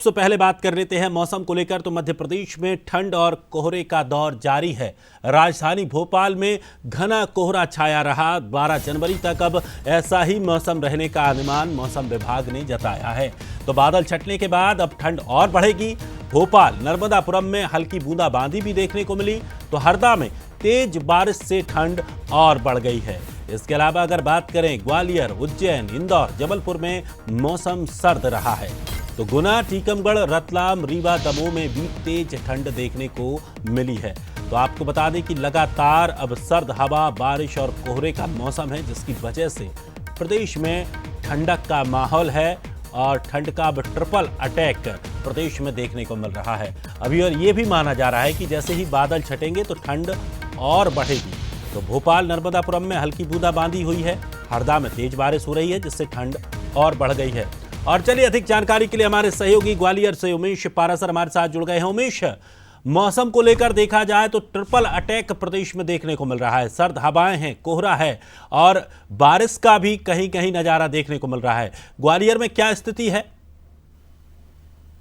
सबसे पहले बात कर लेते हैं मौसम को लेकर। तो मध्य प्रदेश में ठंड और कोहरे का दौर जारी है। राजधानी भोपाल में घना कोहरा छाया रहा। 12 जनवरी तक अब ऐसा ही मौसम रहने का अनुमान मौसम विभाग ने जताया है। तो बादल छटने के बाद अब ठंड और बढ़ेगी। भोपाल नर्मदापुरम में हल्की बूंदाबांदी भी देखने को मिली। तो हरदा में तेज बारिश से ठंड और बढ़ गई है। इसके अलावा अगर बात करें ग्वालियर, उज्जैन, इंदौर, जबलपुर में मौसम सर्द रहा है। तो गुना, टीकमगढ़, रतलाम, रीवा, दमोह में भी तेज ठंड देखने को मिली है। तो आपको बता दें कि लगातार अब सर्द हवा, बारिश और कोहरे का मौसम है, जिसकी वजह से प्रदेश में ठंडक का माहौल है और ठंड का अब ट्रिपल अटैक प्रदेश में देखने को मिल रहा है। अभी और ये भी माना जा रहा है कि जैसे ही बादल छटेंगे तो ठंड और बढ़ेगी। तो भोपाल, नर्मदापुरम में हल्की बूंदाबांदी हुई है। हरदा में तेज बारिश हो रही है, जिससे ठंड और बढ़ गई है। और चलिए, अधिक जानकारी के लिए हमारे सहयोगी ग्वालियर से उमेश पारासर हमारे साथ जुड़ गए हैं। उमेश, मौसम को लेकर देखा जाए तो ट्रिपल अटैक प्रदेश में देखने को मिल रहा है। सर्द हवाएं हैं, कोहरा है और बारिश का भी कहीं कहीं नजारा देखने को मिल रहा है। ग्वालियर में क्या स्थिति है?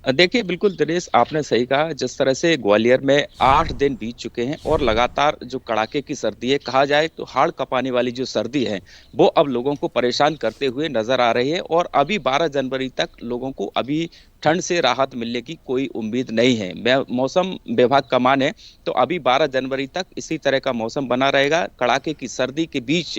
देखिए, बिल्कुल दिनेश, आपने सही कहा। जिस तरह से ग्वालियर में 8 दिन बीत चुके हैं और लगातार जो कड़ाके की सर्दी है, कहा जाए तो हाड़ कपाने वाली जो सर्दी है, वो अब लोगों को परेशान करते हुए नजर आ रही है। और अभी 12 जनवरी तक लोगों को अभी ठंड से राहत मिलने की कोई उम्मीद नहीं है। मौसम विभाग का मान है तो अभी 12 जनवरी तक इसी तरह का मौसम बना रहेगा। कड़ाके की सर्दी के बीच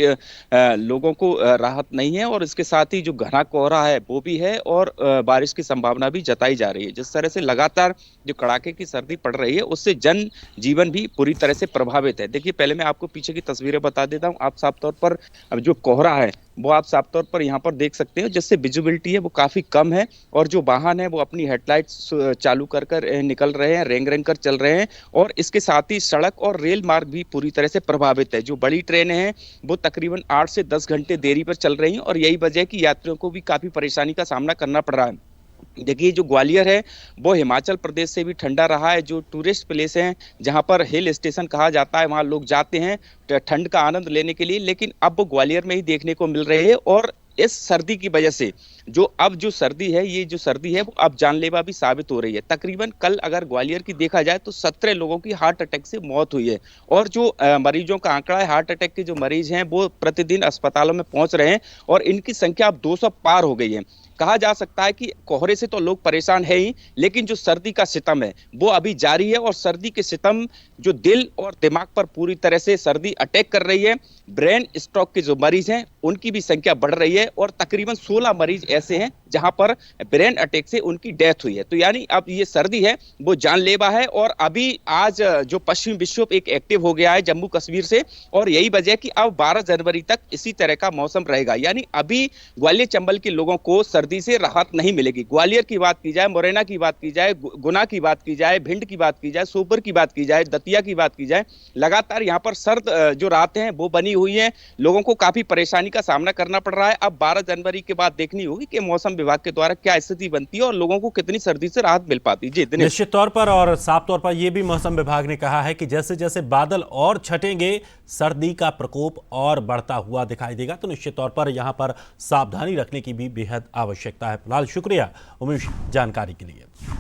लोगों को राहत नहीं है और इसके साथ ही जो घना कोहरा है वो भी है और बारिश की संभावना भी जताई जा रही है। जिस तरह से लगातार जो कड़ाके की सर्दी पड़ रही है, उससे जन जीवन भी पूरी तरह से प्रभावित है। देखिए, पहले मैं आपको पीछे की तस्वीरें बता देता हूँ। आप साफ तौर पर अब जो कोहरा है वो आप साफ तौर पर यहाँ पर देख सकते हो, जिससे विजिबिलिटी है वो काफी कम है और जो वाहन है वो अपनी हेडलाइट्स चालू कर कर निकल रहे हैं, रेंग रेंग कर चल रहे हैं। और इसके साथ ही सड़क और रेल मार्ग भी पूरी तरह से प्रभावित है। जो बड़ी ट्रेनें हैं वो तकरीबन 8 से 10 घंटे देरी पर चल रही हैं और यही वजह है कि यात्रियों को भी काफी परेशानी का सामना करना पड़ रहा है। देखिए, जो ग्वालियर है वो हिमाचल प्रदेश से भी ठंडा रहा है। जो टूरिस्ट प्लेस हैं, जहां पर हिल स्टेशन कहा जाता है, वहां लोग जाते हैं ठंड का आनंद लेने के लिए, लेकिन अब वो ग्वालियर में ही देखने को मिल रहे हैं। और इस सर्दी की वजह से जो सर्दी है, ये जो सर्दी है वो अब जानलेवा भी साबित हो रही है। तकरीबन कल अगर ग्वालियर की देखा जाए तो 17 लोगों की हार्ट अटैक से मौत हुई है। और जो मरीजों का आंकड़ा है, हार्ट अटैक के जो मरीज हैं वो प्रतिदिन अस्पतालों में पहुंच रहे हैं और इनकी संख्या अब 200 पार हो गई है। कहा जा सकता है कि कोहरे से तो लोग परेशान है ही, लेकिन जो सर्दी का सितम है वो अभी जारी है। और सर्दी के सितम जो दिल और दिमाग पर पूरी तरह से सर्दी अटैक कर रही है। ब्रेन स्ट्रोक के जो मरीज हैं उनकी भी संख्या बढ़ रही है और तकरीबन 16 मरीज ऐसे हैं जहां पर ब्रेन अटैक से उनकी डेथ हुई है। तो यानी अब ये सर्दी है वो जानलेवा है। और अभी आज जो पश्चिमी विक्षोभ एक एक्टिव हो गया है जम्मू कश्मीर से, और यही वजह है कि अब 12 जनवरी तक इसी तरह का मौसम रहेगा। यानी अभी ग्वालियर चंबल के लोगों को सर्दी से राहत नहीं मिलेगी। ग्वालियर की बात की जाए, मुरैना की बात की जाए, गुना की बात की जाए, भिंड की बात की जाए, सोपोर की बात की जाए, दतिया की बात की जाए, लगातार यहाँ पर सर्द जो रातें हैं वो बनी हुई हैं। लोगों को काफी परेशानी का सामना करना पड़ रहा है। अब 12 जनवरी के बाद देखनी होगी कि मौसम विभाग के द्वारा क्या स्थिति बनती है और लोगों को कितनी सर्दी से राहत मिल पाती है। जी दिनेश, निश्चित तौर पर और साफ तौर पर यह भी मौसम विभाग ने कहा है कि जैसे जैसे बादल और छटेंगे, सर्दी का प्रकोप और बढ़ता हुआ दिखाई देगा। तो निश्चित तौर पर यहां पर सावधानी रखने की भी बेहद आवश्यकता है। फिलहाल शुक्रिया उमेश जानकारी के लिए।